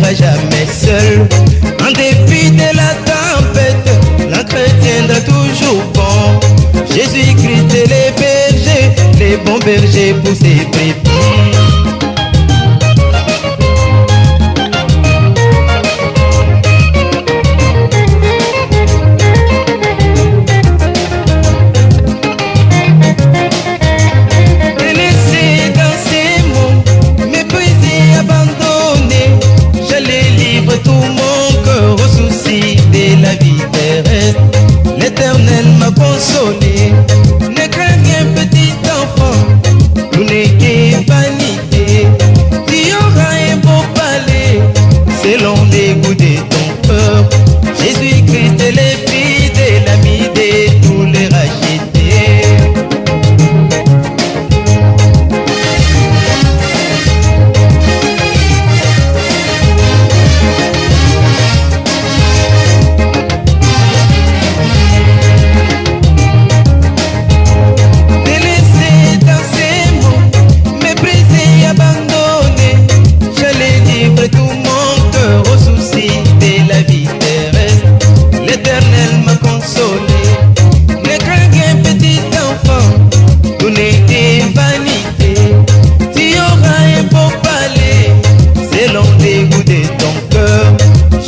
restera jamais seul. En dépit de la tempête, l'encre tiendra toujours bon. Jésus-Christ et les bons bergers pour ses brebis. L'Éternel m'a consolé. Ne crains rien, petit enfant, tout n'est que vanité. Tu auras un beau palais selon les goûts de ton cœur. Jésus-Christ est le fidèle l'ami de tous les rachetés.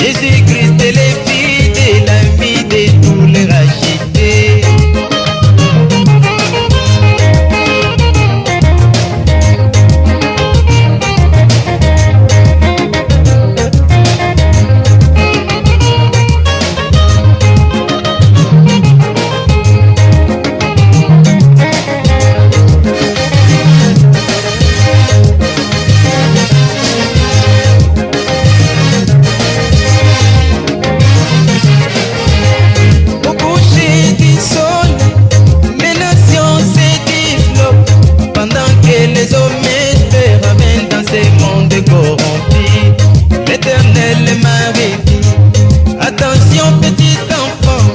Jésus-Christ est le fidèle l'ami de tous les rachetés. L'Éternel m'a dit, attention petit enfant,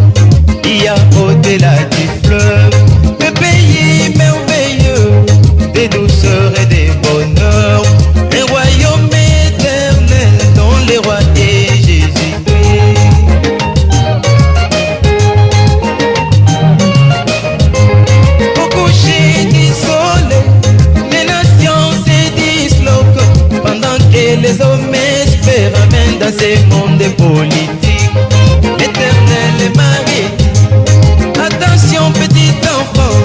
il y a au-delà du fleuve de pays merveilleux, des douceurs et des bonheurs, un royaume éternel dont le roi est Jésus-Christ. Au coucher du soleil, les nations se disloquent pendant que les hommes ramène dans ces mondes politiques. L'Éternel Marie, attention petit enfant,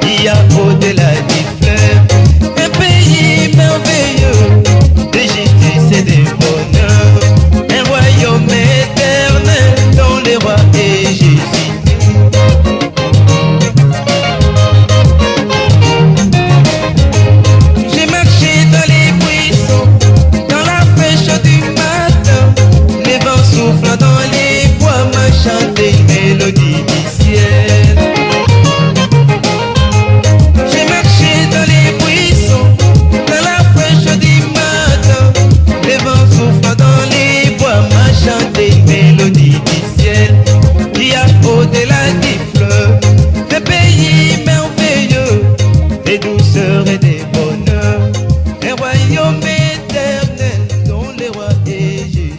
il y a au-delà du fleuve un pays merveilleux, de justice et de bonheur, un royaume éternel dont le roi est Jésus. J'ai marché dans les buissons, dans la fraîcheur du matin, les vents soufflant dans les bois m'a chanté une mélodie du ciel. J'ai marché dans les buissons, dans la fraîcheur du matin, les vents soufflant dans les bois m'a chanté une mélodie du ciel. Il y a au-delà du fleuve des pays merveilleux, des douceurs et des bonheurs, un royaume éternel dont le roi est Jésus.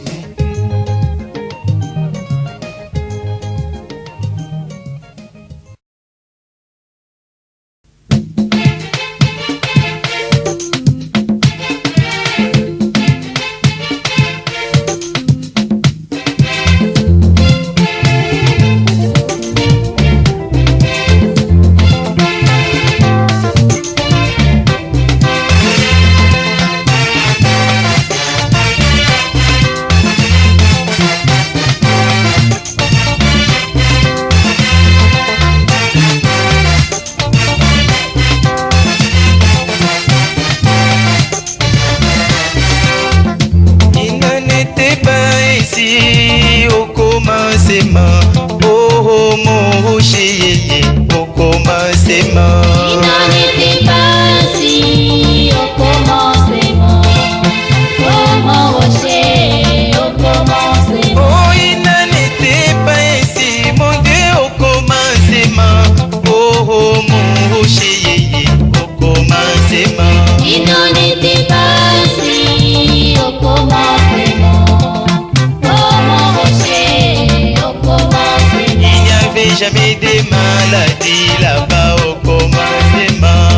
jamais des maladies là-bas au commencement.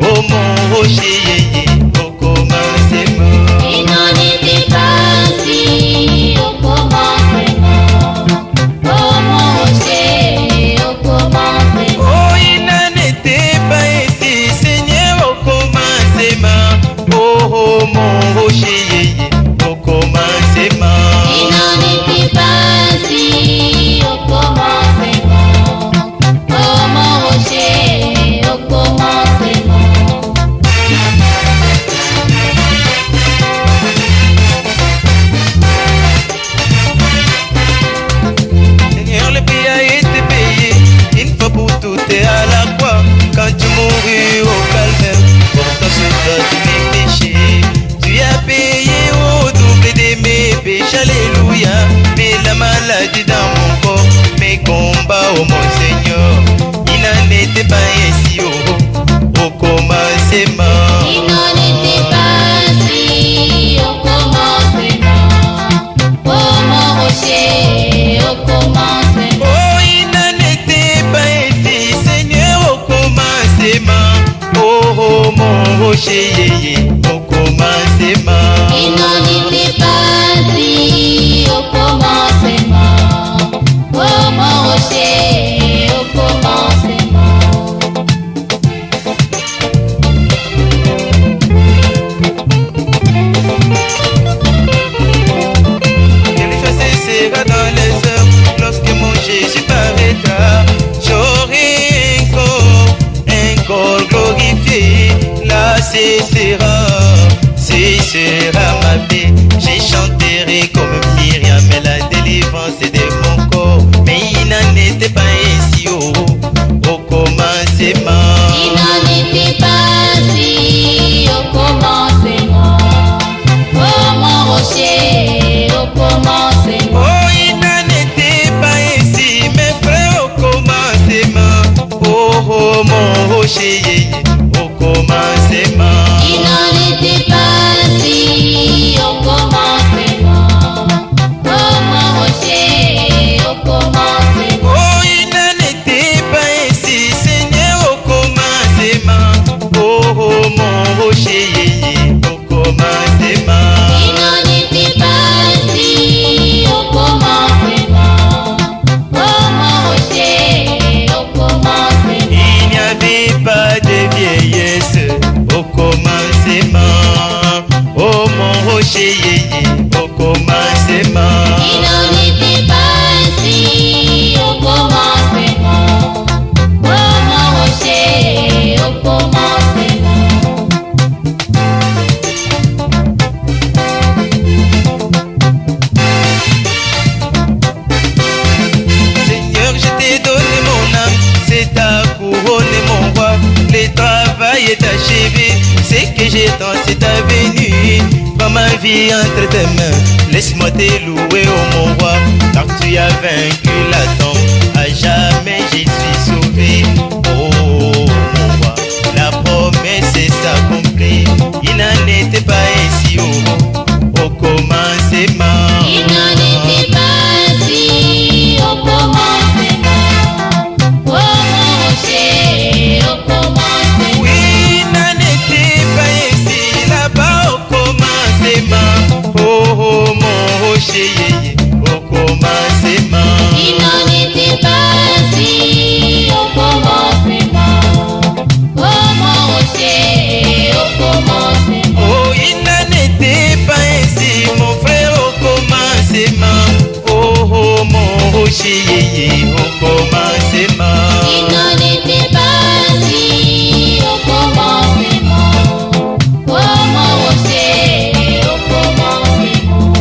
Oh mon rocher, au commencement. Il n'en était pas ainsi au commencement. Oh mon rocher, au commencement. Oh, il n'en était pas ainsi, Seigneur, au commencement. Oh mon rocher, au commencement. Il n'en était pas ainsi au commencement. Oh mon rocher, au commencement. Seigneur, le prix a été payé une fois pour toutes et à la croix. Quand tu mourus au calvaire pour ton sauvetage de mes péchés, tu as payé au double de mes péchés, alléluia. Mais la maladie dans mon corps, mes combats, oh mon Seigneur, il n'en était pas ainsi au commencement. Il n'en était pas ainsi au commencement. Oh mon rocher, au commencement. Oh, il n'en était pas ainsi, Seigneur, au commencement. Oh, mon rocher, au commencement. Il n'en était pas ainsi au commencement. Oh mon rocher, au commencement. Quelle chose cessera dans les heures lorsque mon Jésus paraîtra. J'aurai un corps glorifié. Là cessera ma paix. J'ai chanterai comme Myriam, la délivrance de mon corps. Mais il n'en était pas ainsi au commencement. Il n'en était pas ainsi au commencement. Oh mon rocher, au commencement. Oh, il n'en était pas ainsi, mes frères, au commencement. Oh, mon rocher, au commencement. Il n'en était pas ainsi au commencement. Oh mon rocher, au commencement. Oh, il n'en était pas ainsi, Seigneur, au commencement. Oh, mon rocher, au commencement. Il n'en était pas ainsi au commencement. Oh mon rocher, au commencement. Il n'y avait pas de vieillesse au commencement. Oh, mon rocher, au commencement. Il n'en était pas ainsi au commencement. Oh mon rocher, au commencement. Seigneur, je t'ai donné mon âme, c'est ta couronne et mon roi. Le travail est achevé, c'est que j'ai tant c'est ta venue. Prends ma vie entre tes mains, laisse-moi te louer, oh mon roi. Car tu as vaincu la tombe, à jamais j'y suis sauvé. Oh mon roi, la promesse est accomplie. Il n'en était pas ainsi au commencement. Il n'en était pas ainsi au commencement. Oh mon rocher, au commencement. Oui, il n'en était pas ainsi là-bas au commencement. Oh, mon rocher, au commencement. Il n'en était pas ainsi au commencement. Oh mon rocher, au commencement. Oh, il n'en était pas ainsi, mon frère, au commencement. Oh, mon rocher, au commencement. Il n'en était pas ainsi au commencement. Oh mon rocher, au commencement.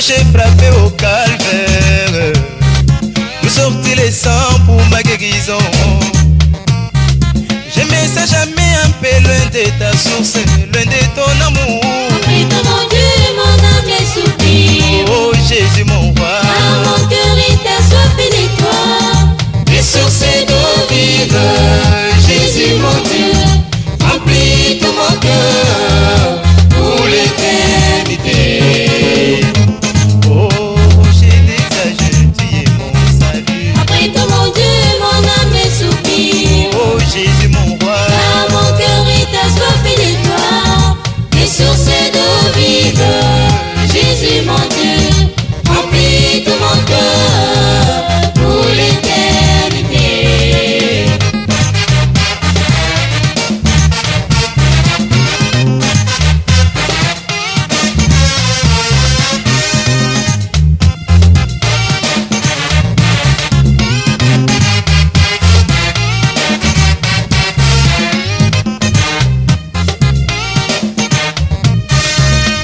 rocher frappé au calvaire, vous sortez les sangs pour ma guérison. J'aimais ça jamais un peu loin de ta source, loin de ton amour. Après toi mon Dieu, mon âme est soupire. Oh Jésus mon roi, Car mon cœur est assoiffé de toi. des sources d'eau vive, Jésus mon Dieu, remplis tout mon cœur pour l'éternité. Oh rocher des âges, tu es mon salut. Après toi mon Dieu, mon âme est soupire. Oh Jésus mon roi, Car mon cœur est assoiffé de toi. Des sources d'eau vive, Jésus mon Dieu, remplis tout mon cœur pour l'éternité.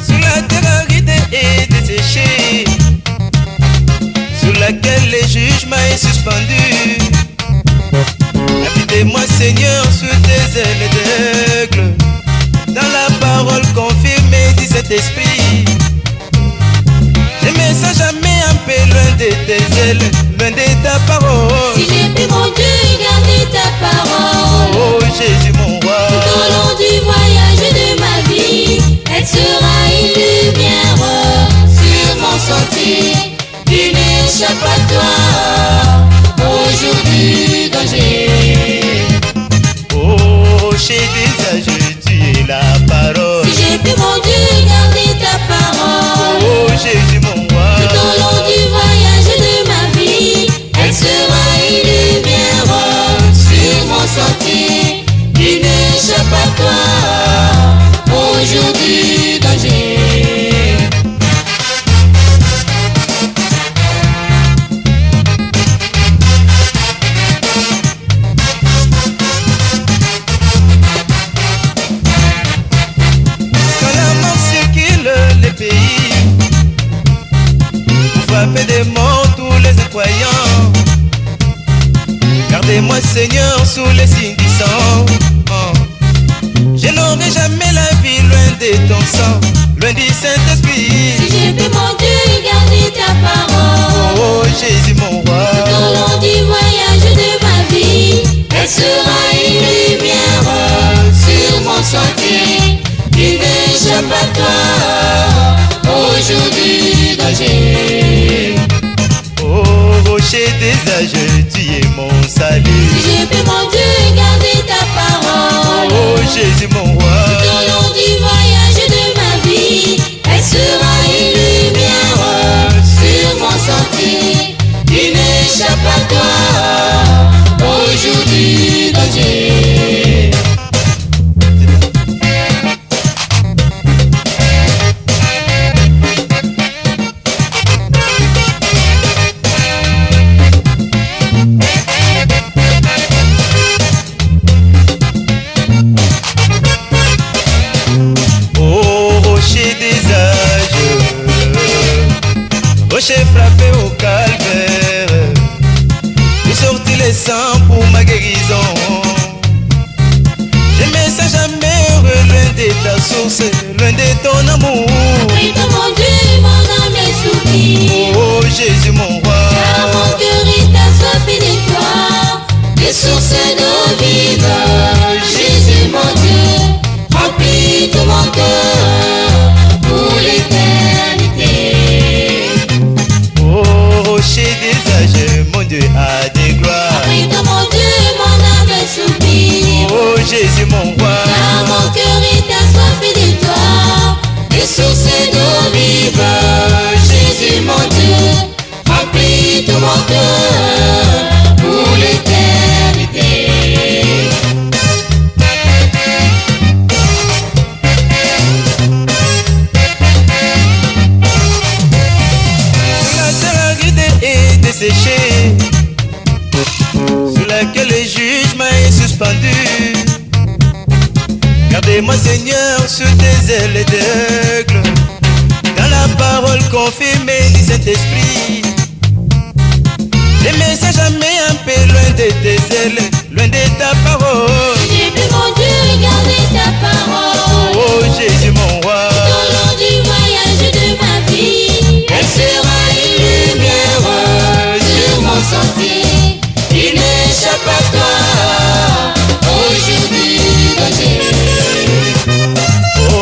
sous la terre aride et desséchée, sous laquelle le jugement est suspendu. Habitez-moi Seigneur sous tes ailes d'aigle, dans la parole confirmée dit cet esprit. J'aimais ça jamais un peu loin de tes ailes, loin de ta parole. Si j'ai pu mon Dieu garder ta parole, Oh Jésus mon roi, tout au long du voyage de ma vie, elle sera une lumière sur mon sentier. Tu n'échappes à toi au jour du danger. oh rocher des âges, tu es la parole. Si j'ai pu mon Dieu garder ta parole, Oh Jésus mon roi, tout au long du voyage de ma vie, elle sera une lumière sur mon sentier. Tu n'échappes à toi au jour du danger. quand la mort circule les pays, vous frappez des morts tous les incroyants. Gardez-moi Seigneur sous les signes du sang. Je n'aurai jamais la vie loin de ton sang, loin du Si Saint-Esprit. j'ai pu mon Dieu garder ta parole, Oh Jésus mon roi, tout au long du voyage de ma vie, elle sera une lumière sur mon sentier. Tu n'échappes à toi au jour du danger. oh rocher des âges, tu es mon salut. Si j'ai pu mon Dieu garder ta parole, Oh Jésus mon roi, tout au long du voyage de ma vie, elle sera une lumière sur mon sentier. Tu n'échappes à toi au jour du danger. oh rocher des âges, rocher frappé au calvaire, vous sortez les sangs pour ma guérison. J'aimais ça jamais heureux, loin de ta source, loin de ton amour. Après toi mon Dieu, mon âme est soupire. Oh Jésus mon roi, Car mon cœur est assoiffé de toi. Des sources d'eau vive, Jésus mon Dieu, remplis tout mon cœur pour l'éternité. oh rocher des âges, mon Dieu a des gloires. Après toi mon Dieu, mon âme est soupire. Oh Jésus mon roi, Car mon cœur est assoiffé de toi. Des sources d'eau vive, Jésus mon Dieu, remplis tout mon cœur pour l'éternité. sous la terre aride et desséchée, sous laquelle le jugement est suspendu. Gardez-moi Seigneur sous tes ailes d'aigle, dans la ta parole confirmée du Saint-Esprit. Mais c'est jamais un peu loin de tes ailes, loin de ta parole. J'ai pu, mon Dieu, regarder ta parole. Oh Jésus mon roi, Tout au long du voyage de ma vie, elle sera une lumière sur mon sentier. Il n'échappe à toi aujourd'hui danger. oh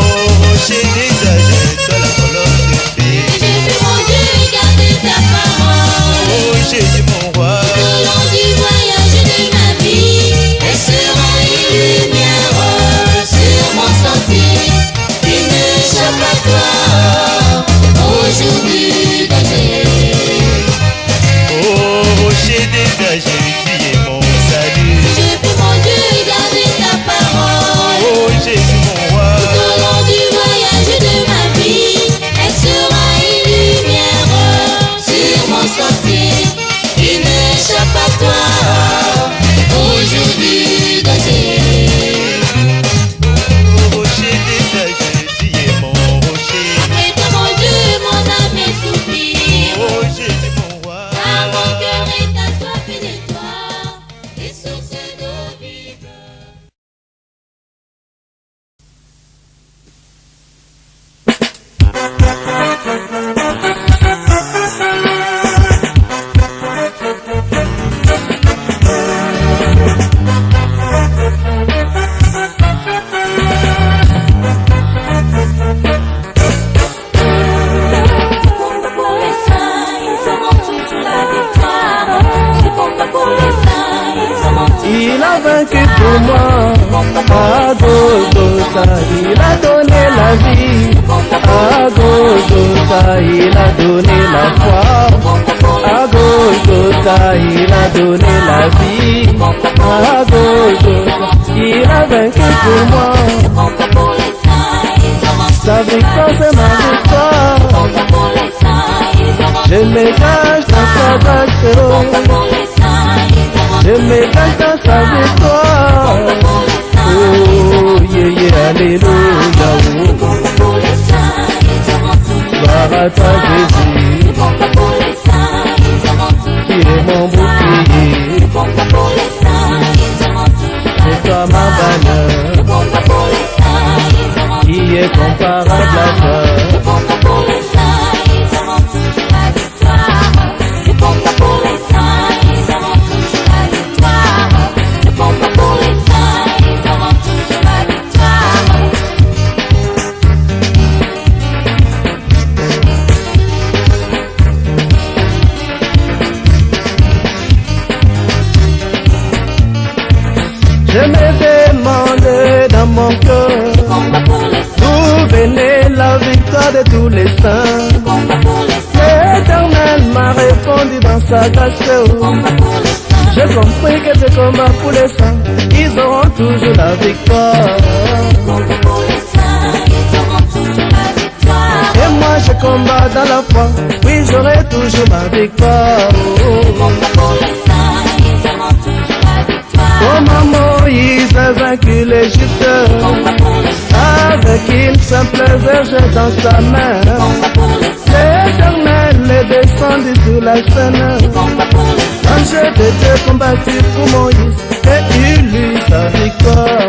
rocher des âges, toi la colonne de paix. J'ai pu, mon Dieu, regarder ta parole. Oh Jésus mon roi, Tout au long du voyage de ma vie, elle sera une lumière sur mon sentier. Il n'échappe à toi aujourd'hui danger. oh rocher des âges, tu es mon salut. J'ai pu, mon Dieu, regarder ta parole. Oh Jésus mon roi, Tout au long du voyage de ma vie, elle sera une lumière sur mon sentier. Il n'échappe à toi aujourd'hui danger. oh rocher des âges, tu es mon rocher. Après toi, mon Dieu, mon âme est soupire. Oh Jésus mon roi, Car mon cœur est assoiffé de toi, des sources d'eau vive. Il a vaincu pour moi, à Golgotha, il a donné la vie. À Golgotha, il a donné la foi. À Golgotha, il a donné la vie. À Golgotha, il a vaincu pour moi. Sa victoire, c'est ma victoire. Je me cache dans sa grâce. Je me cache dans sa victoire. Oh, yeah, yeah, alléluia. Gloire à toi, Jésus, qui est mon bouclier. C'est toi ma valeur, qui est comparable à toi. Je me demande dans mon cœur d'où venait la victoire de tous les saints. L'Éternel m'a répondu dans sa grâce. J'ai compris que ce combat pour les saints, ils auront toujours la victoire. Et moi je combats dans la foi, oui j'aurai toujours ma victoire. Comment Moïse a vaincu l'Égypte avec une simple verge dans sa main. L'Éternel est descendu sur la scène. L'ange de Dieu combattu pour Moïse et il eut sa victoire.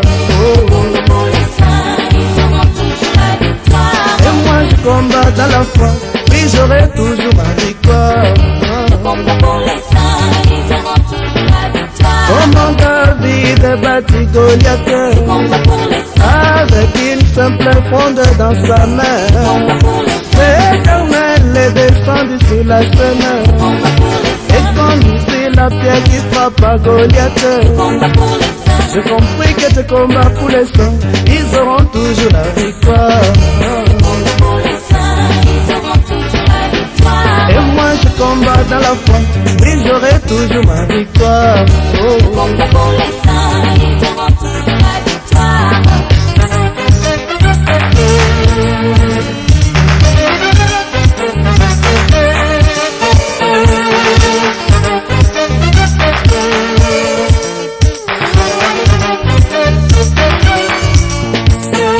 Et moi je combats dans la foi, oui j'aurai toujours ma victoire. Comment David a battu Goliath avec une simple fronde dans sa main. L'Éternel est descendu sur la scène et conduisit la pierre qui frappe à Goliath. J'ai compris que ce combat pour les saints, ils auront toujours la victoire. Et moi je combats dans la foi, oui j'aurai toujours ma victoire.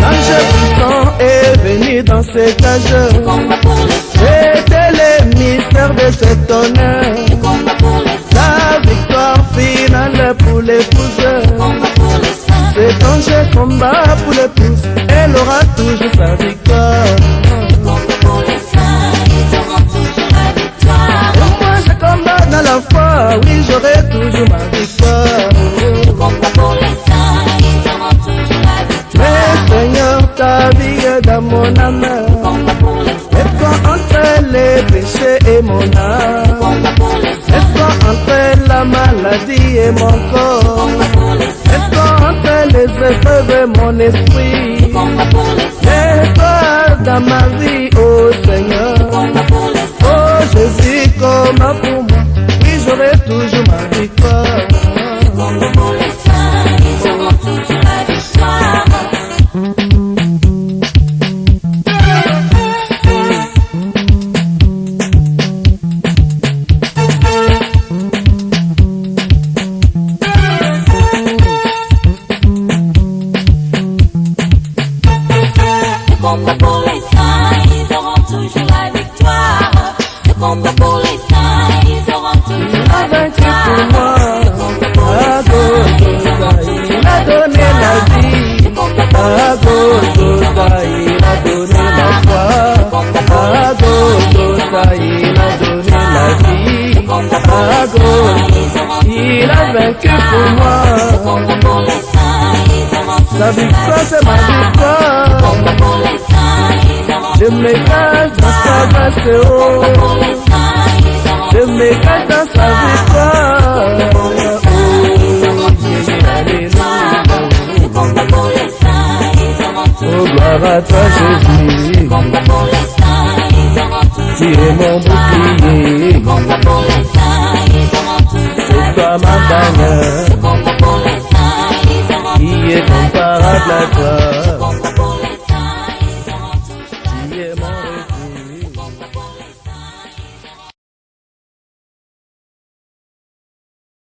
L'ange puissant est venu dans ces cages remporter cet honneur. Le combat pour les saints, La victoire finale pour l'épouse. le combat pour les saints, C'est un jeu combat pour l'épouse. Elle aura toujours sa victoire. le combat pour les saints, ils auront toujours la victoire. Et moi je combats dans la foi, oui j'aurai toujours ma victoire. Le combat pour les saints, ils auront toujours la victoire. Mais Seigneur, ta vie est dans mon âme. Le combat pour les saints, Et toi entre les péchés et mon le âme. combat pour les Et saints, toi entre la maladie et mon le corps. combat pour les Et saints, toi entre les épreuves et mon le esprit. combat pour les saints, Et toi dans ma vie, oh le Seigneur. combat pour les saints. Oh Jésus, comme pour moi. Oui, j'aurai toujours ma victoire. Le combat pour les saints, ils auront toujours la victoire. Le combat pour les saints, ils auront toujours la victoire. Le combat pour les saints, ils auront toujours Il a la vaincu pour moi. victoire. À Golgotha, il a donné la vie. À Golgotha, il a donné la foi. À Golgotha, il a donné la vie. À Golgotha, il a vaincu pour Le moi. combat pour les saints, ils auront toujours Sa victoire, c'est ma le victoire. combat pour les saints, ils auront Je m'égale dans sa grâce, le oh. combat pour les saints, ils auront Je m'égale dans sa victoire. le combat pour les saints, ils auront Oh, toujours gloire à toi, Jésus. le combat pour les saints, ils auront Tu toujours es mon bouclier. le combat pour les saints, ils auront toujours C'est toi ma bannière le combat pour les saints, ils auront qui est comparable à toi.